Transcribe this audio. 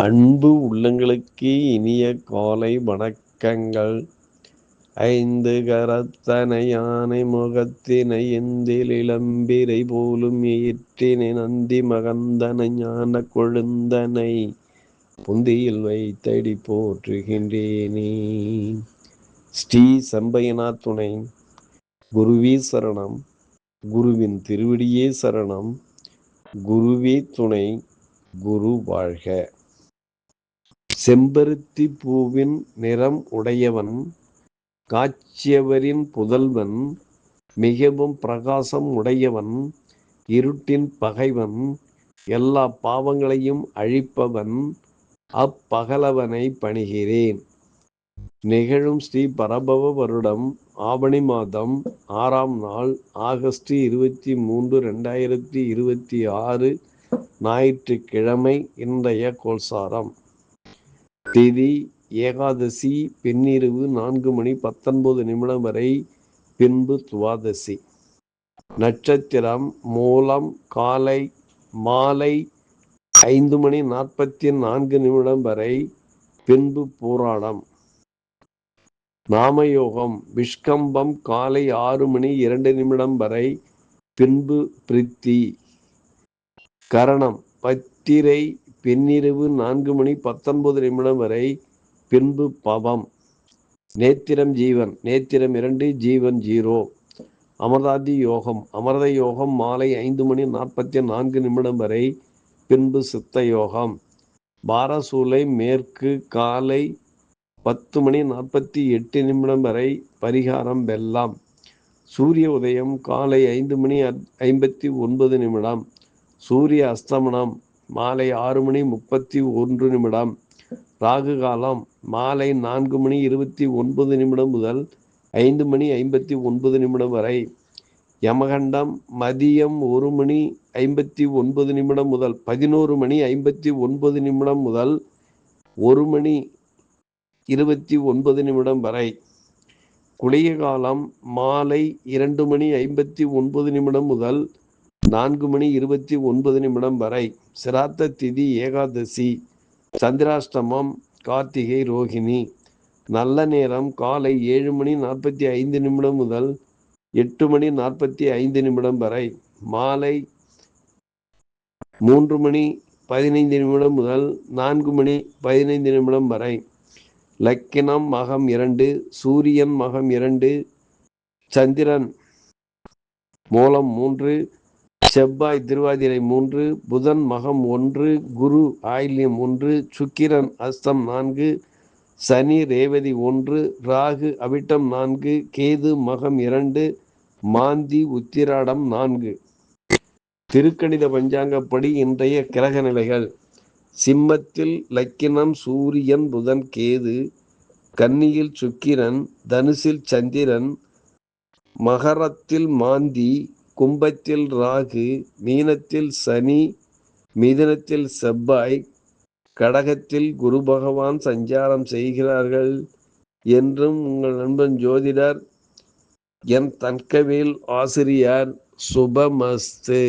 அன்பு உள்ளங்களுக்கு இனிய காலை வணக்கங்கள். ஐந்து கரத்தனை யானை முகத்தினை எந்தில் இளம்பிரை போலும் ஏற்றினை நந்தி மகந்தனை ஞான கொழுந்தனை புந்தியில் வைத்தடி போற்றுகின்றேனே. ஸ்ரீ செம்பையனார் துணை. குருவே சரணம். குருவின் திருவடியே சரணம். குருவே துணை. குரு வாழ்க. செம்பருத்தி பூவின் நிறம் உடையவன், காட்சியவரின் புதல்வன், மிகவும் பிரகாசம் உடையவன், இருட்டின் பகைவன், எல்லா பாவங்களையும் அழிப்பவன், அப்பகலவனை பணிகிறேன். நிகழும் ஸ்ரீ பரபவ வருடம் ஆவணி மாதம் 6ஆம் நாள் ஆகஸ்ட் 23, 2026 ஞாயிற்றுக்கிழமை. இன்றைய கோல்சாரம். திதி ஏகாதசி பின்னிரவு 4:19 வரை, பின்பு துவாதசி. நட்சத்திரம் மூலம் மாலை 5:44 வரை, பின்பு பூராடம். நாமயோகம் விஷ்கம்பம் காலை 6:02 வரை, பின்பு பிரித்தி. கரணம் பத்திரை பின்னிரவு 4:19 வரை, பின்பு பவம். நேத்திரம் ஜீவன். நேத்திரம் 2, ஜீவன் 0. அமர்தாதி யோகம். அமிர்த யோகம் மாலை 5:44 வரை, பின்பு சித்த யோகம். பாரசூலை மேற்கு காலை 10:48 வரை, பரிகாரம் வெல்லம். சூரிய உதயம் காலை 5:59. சூரிய அஸ்தமனம் மாலை 6:31. ராகு காலம் மாலை 4:29 முதல் 5:59 வரை. யமகண்டம் மதியம் 1:59 முதல் 11:59 முதல் 1:29 வரை. குளிய காலம் மாலை 2:59 முதல் 4:29 வரை. சிராத்த திதி ஏகாதசி. சந்திராஷ்டமம் கார்த்திகை ரோகிணி. நல்ல நேரம் காலை 7:45 முதல் 8:45 வரை. மாலை 3:15 முதல் 4:15 வரை. லக்கினம் மகம் 2, சூரியன் மகம் 2, சந்திரன் மூலம் 3, செவ்வாய் திருவாதிரை 3, புதன் மகம் 1, குரு ஆயில்யம் 1, சுக்கிரன் அஸ்தம் 4, சனி ரேவதி 1, ராகு அவிட்டம் 4, கேது மகம் 2, மாந்தி உத்திராடம் 4. திருக்கணித பஞ்சாங்கப்படி இன்றைய கிரக நிலைகள். சிம்மத்தில் லக்கினம் சூரியன் புதன் கேது, கன்னியில் சுக்கிரன், தனுசில் சந்திரன், மகரத்தில் மாந்தி, கும்பத்தில் ராகு, மீனத்தில் சனி, மிதுனத்தில் செவ்வாய், கடகத்தில் குரு பகவான் சஞ்சாரம் செய்கிறார்கள். என்றும் உங்கள் நண்பன் ஜோதிடர் என் தன்கவேல் ஆசிரியர். சுபமஸ்து.